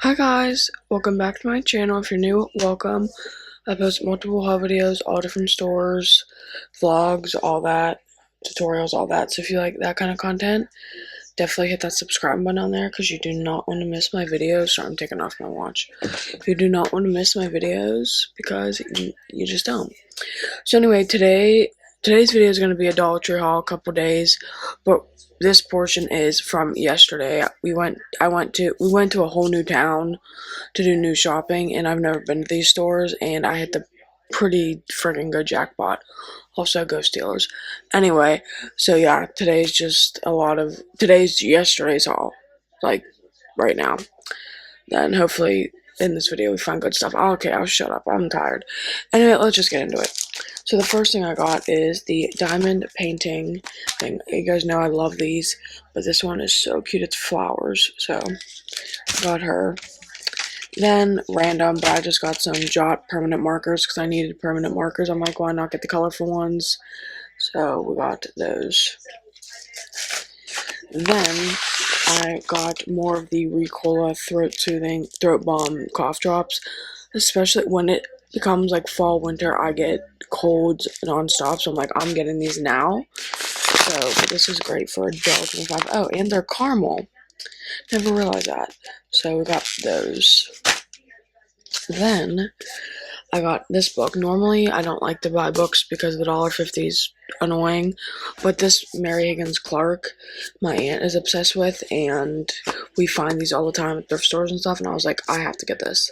Hi guys, welcome back to my channel. If you're new, welcome. I post multiple haul videos, all different stores, vlogs, all that, tutorials, all that. So if you like that kind of content, definitely hit that subscribe button on there because you do not want to miss my videos. Sorry, I'm taking off my watch. You do not want to miss my videos because you just don't. So anyway, today's video is going to be a Dollar Tree haul, a couple days, but this portion is from yesterday. We went to a whole new town to do new shopping, and I've never been to these stores, and I hit the pretty freaking good jackpot. Also, go Steelers. Anyway, so yeah, today's yesterday's haul, like right now. Then hopefully in this video we find good stuff. Okay, I'll shut up. I'm tired. Anyway, let's just get into it. So the first thing I got is the diamond painting thing. You guys know I love these, but this one is so cute. It's flowers, so I got her. Then random, but I just got some Jot permanent markers because I needed permanent markers. I'm like, why not get the colorful ones? So we got those. Then I got more of the Ricola throat balm cough drops, especially when it becomes like fall, winter. I get colds nonstop, so I'm like, I'm getting these now. So this is great for $1.25. Oh, and they're caramel. Never realized that. So we got those. Then I got this book. Normally, I don't like to buy books because the $1.50 is annoying, but this Mary Higgins Clark, my aunt is obsessed with, and we find these all the time at thrift stores and stuff, and I was like, I have to get this.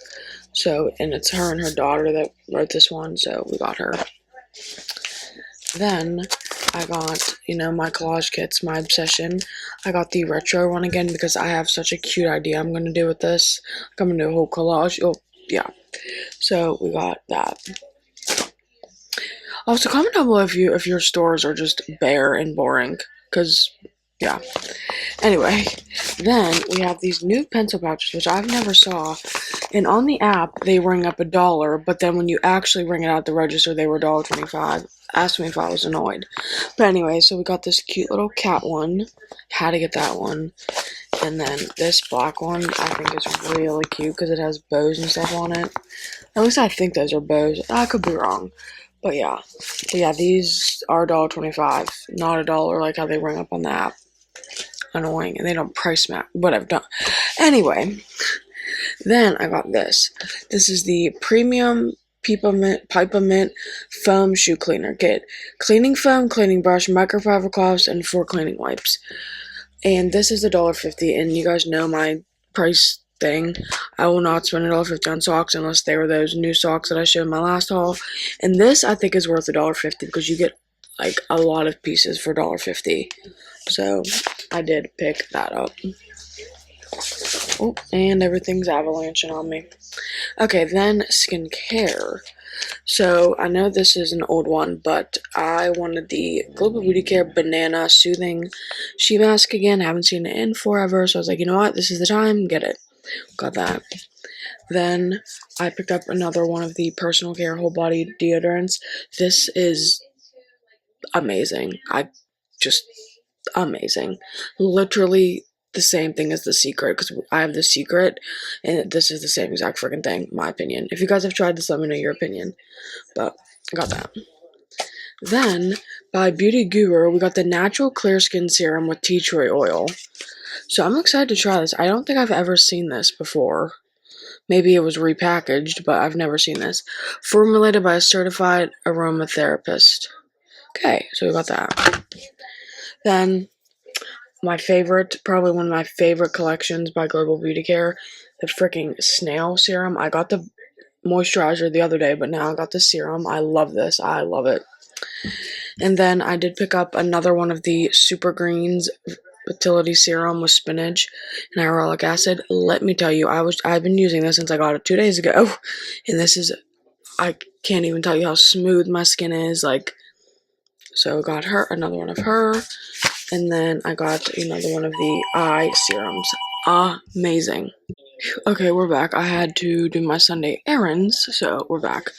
So, and it's her and her daughter that wrote this one, so we got her. Then I got, my collage kits, my obsession. I got the retro one again because I have such a cute idea I'm going to do with this. I'm going to do a whole collage. Oh, yeah. So we got that. Also, comment down below if your stores are just bare and boring, because, yeah. Anyway, then we have these new pencil pouches, which I've never saw, and on the app, they ring up $1, but then when you actually ring it out at the register, they were $1.25. Asked me if I was annoyed. But anyway, so we got this cute little cat one. Had to get that one. And then this black one, I think is really cute because it has bows and stuff on it. At least I think those are bows. I could be wrong. But yeah. These are $1.25. Not $1 like how they ring up on the app. Annoying. And they don't price match. Whatever. Don't. Anyway. Then I got this. This is the premium Peppermint foam shoe cleaner kit. Cleaning foam, cleaning brush, microfiber cloths, and 4 cleaning wipes. And this is $1.50, and you guys know my price thing. I will not spend $1.50 on socks unless they were those new socks that I showed in my last haul. And this I think is worth $1.50 because you get like a lot of pieces for $1.50. So I did pick that up. Oh, and everything's avalanching on me. Okay, then skincare. So, I know this is an old one, but I wanted the Global Beauty Care Banana Soothing Sheet Mask again. I haven't seen it in forever, so I was like, you know what, this is the time, get it. Got that. Then, I picked up another one of the Personal Care Whole Body Deodorants. This is amazing. Amazing. Literally the same thing as The Secret, because I have The Secret, and this is the same exact freaking thing, my opinion. If you guys have tried this, let me know your opinion. But I got that. Then, by Beauty Guru, we got the Natural Clear Skin Serum with tea tree oil. So I'm excited to try this. I don't think I've ever seen this before. Maybe it was repackaged, but I've never seen this. Formulated by a certified aromatherapist. Okay, so we got that. Then, probably one of my favorite collections by Global Beauty Care, the freaking snail serum. I got the moisturizer the other day, but now I got the serum. I love this. I love it. And then I did pick up another one of the Super Greens Fertility Serum with spinach and hyaluronic acid. Let me tell you, I've been using this since I got it 2 days ago, and I can't even tell you how smooth my skin is. So I got another one of her. And then I got another one of the eye serums. Amazing. Okay, we're back. I had to do my Sunday errands, so we're back.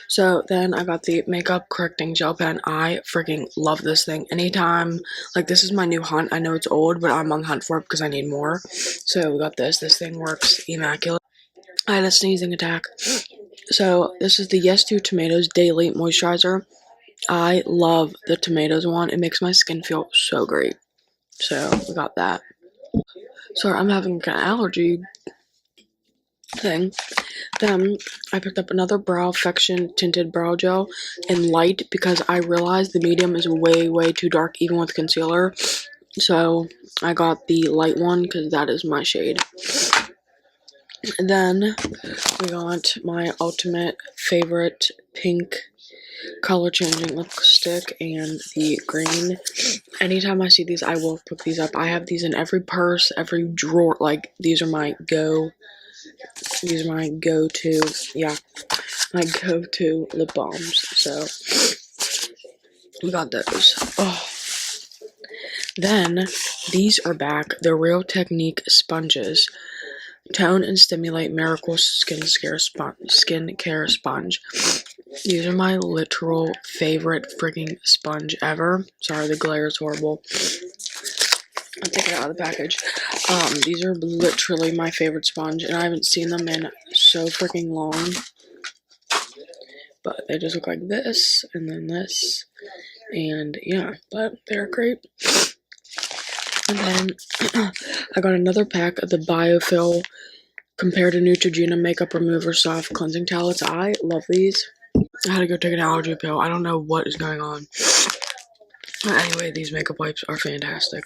So then I got the makeup correcting gel pen. I freaking love this thing. Anytime, like, this is my new hunt. I know it's old, but I'm on the hunt for it because I need more. So we got this. This thing works immaculate. I had a sneezing attack. So this is the Yes to Tomatoes Daily Moisturizer. I love the tomatoes one. It makes my skin feel so great. So we got that. Sorry, I'm having an allergy thing. Then I picked up another Brow Affection tinted brow gel in light because I realized the medium is way too dark even with concealer. So I got the light one because that is my shade. And then we got my ultimate favorite pink color changing lipstick and the green. Anytime I see these, I will pick these up. I have these in every purse, every drawer. Like, these are my go-to, yeah, my go-to lip balms. So we got those. Oh. Then these are back. The Real Technique sponges. Tone and Stimulate Miracle Skincare Sponge. These are my literal favorite freaking sponge ever. Sorry, the glare is horrible. I'll take it out of the package. These are literally my favorite sponge, and I haven't seen them in so freaking long. But they just look like this, and then this, and yeah, but they're great. And then I got another pack of the Biofill Compared to Neutrogena Makeup Remover Soft Cleansing Towelettes. I love these. I had to go take an allergy pill. I don't know what is going on. Anyway, these makeup wipes are fantastic.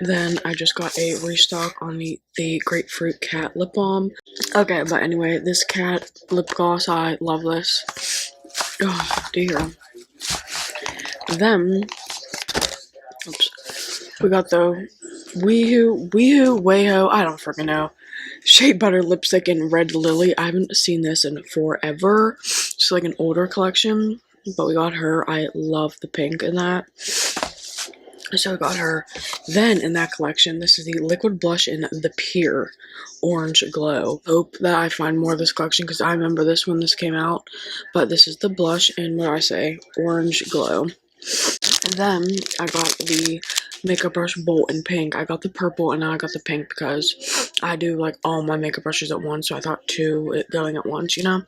Then I just got a restock on the Grapefruit Cat Lip Balm. Okay, but anyway, this cat lip gloss, I love this. Oh, dear. Then, oops, we got the Weeho, I don't freaking know. Shea Butter Lipstick in Red Lily. I haven't seen this in forever. It's like an older collection, but we got her. I love the pink in that. So I got her. Then in that collection, this is the liquid blush in the Pure Orange Glow. Hope that I find more of this collection because I remember this when this came out. But this is the blush in, what do I say, Orange Glow. And then I got the makeup brush bolt in pink. I got the purple and now I got the pink because I do like all my makeup brushes at once. So I thought two going at once, you know.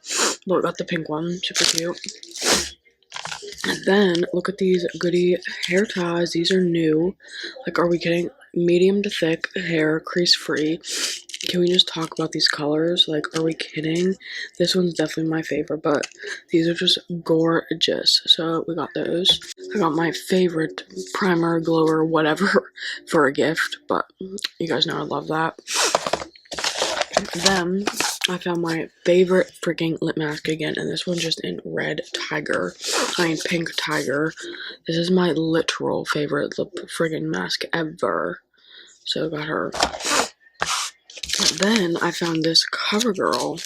But I got the pink one, super cute. And then look at these goodie hair ties. These are new. Like, are we kidding? Medium to thick hair, crease free. Can we just talk about these colors? Like, are we kidding? This one's definitely my favorite, but these are just gorgeous. So we got those. I got my favorite primer, glower, whatever for a gift, but you guys know I love that. Then I found my favorite freaking lip mask again, and this one's just in pink tiger. This is my literal favorite lip friggin' mask ever. So I got her. Then I found this CoverGirl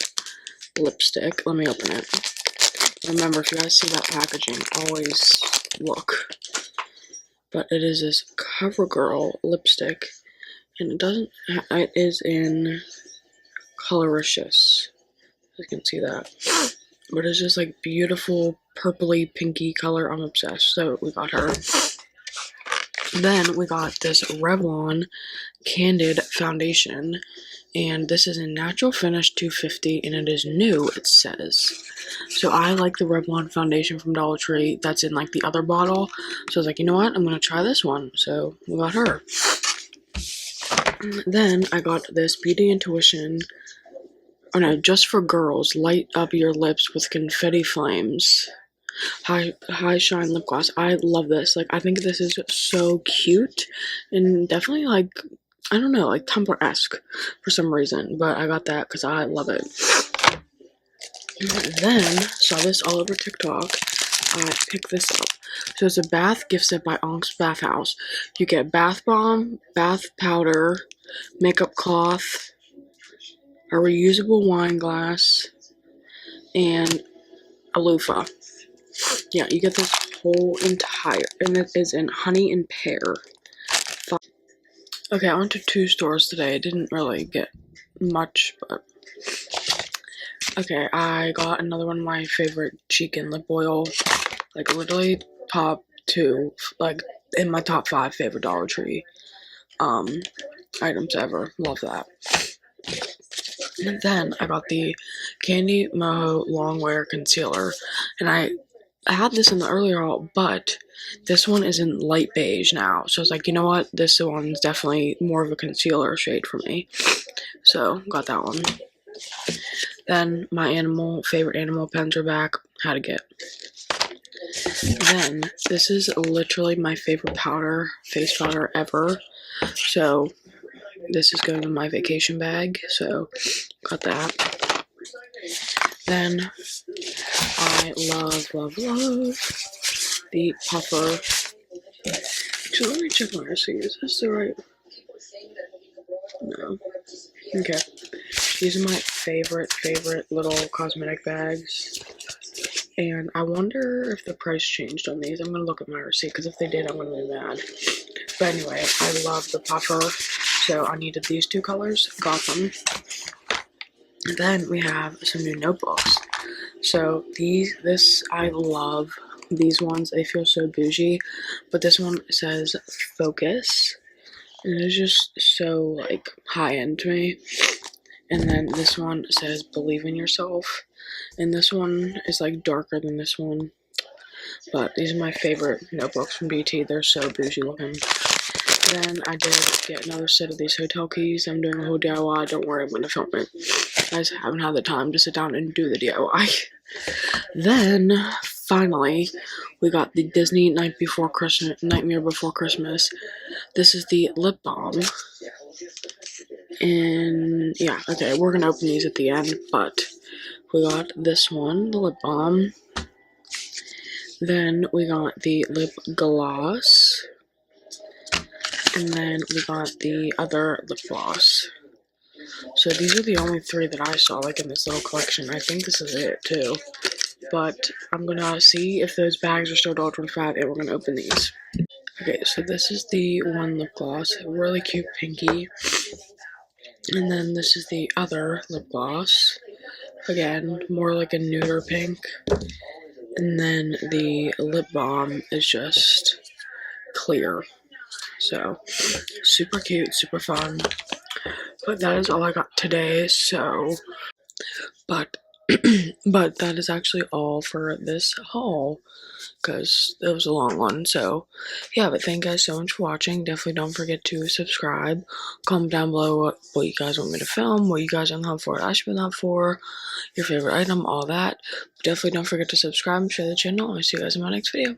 lipstick. Let me open it. Remember, if you guys see that packaging, always look. But it is this CoverGirl lipstick, and it is in Coloricious. You can see that. But it's just like beautiful purpley pinky color. I'm obsessed. So we got her. Then we got this Revlon Candid Foundation. And this is in Natural Finish 250, and it is new, it says. So I like the Revlon foundation from Dollar Tree that's in like the other bottle. So I was like, you know what? I'm going to try this one. So we got her. Then I got this Beauty Intuition, oh no, Just for Girls, Light Up Your Lips with Confetti Flames. High Shine Lip Gloss. I love this. Like, I think this is so cute and definitely like, I don't know, like Tumblr-esque for some reason, but I got that because I love it. Then, saw this all over TikTok. I picked this up. So it's a bath gift set by Onk's Bathhouse. You get bath bomb, bath powder, makeup cloth, a reusable wine glass, and a loofah. Yeah, you get this whole entire, and it is in honey and pear. Okay, I went to 2 stores today. I didn't really get much, but okay, I got another one of my favorite cheek and lip oil, like literally top 2, like in my top 5 favorite Dollar Tree items ever. Love that. And then I got the Candy Moho Longwear Concealer, and I had this in the earlier haul, but this one is in light beige now. So I was like, you know what? This one's definitely more of a concealer shade for me. So got that one. Then my favorite animal pens are back. How to get. Then this is literally my favorite powder, face powder ever. So this is going in my vacation bag. So got that. Then I love the puffer. Actually, let me check my receipt. Is this the right? No. Okay. These are my favorite little cosmetic bags. And I wonder if the price changed on these. I'm going to look at my receipt, because if they did, I'm going to be mad. But anyway, I love the puffer. So I needed these 2 colors. Got them. And then we have some new notebooks. So I love these ones. They feel so bougie. But this one says Focus. And it's just so, like, high-end to me. And then this one says Believe in Yourself. And this one is, like, darker than this one. But these are my favorite notebooks from BT. They're so bougie looking. Then I did get another set of these hotel keys. I'm doing a whole DIY. Don't worry, I'm going to film it. I just haven't had the time to sit down and do the DIY. Then, finally, we got the Disney Nightmare Before Christmas. This is the lip balm. And, yeah, okay, we're going to open these at the end, but we got this one, the lip balm. Then we got the lip gloss. And then we got the other lip gloss. So these are the only 3 that I saw, like, in this little collection. I think this is it, too. But I'm gonna see if those bags are still $1.25, and we're gonna open these. Okay, so this is the one lip gloss. Really cute pinky. And then this is the other lip gloss. Again, more like a nuder pink. And then the lip balm is just clear. So, super cute, super fun. But that is all I got today, so... But that is actually all for this haul, because it was a long one. So, yeah, but thank you guys so much for watching. Definitely don't forget to subscribe. Comment down below what you guys want me to film, what you guys are in the hunt for, what I should be in the hunt for, your favorite item, all that. Definitely don't forget to subscribe and share the channel. I'll see you guys in my next video.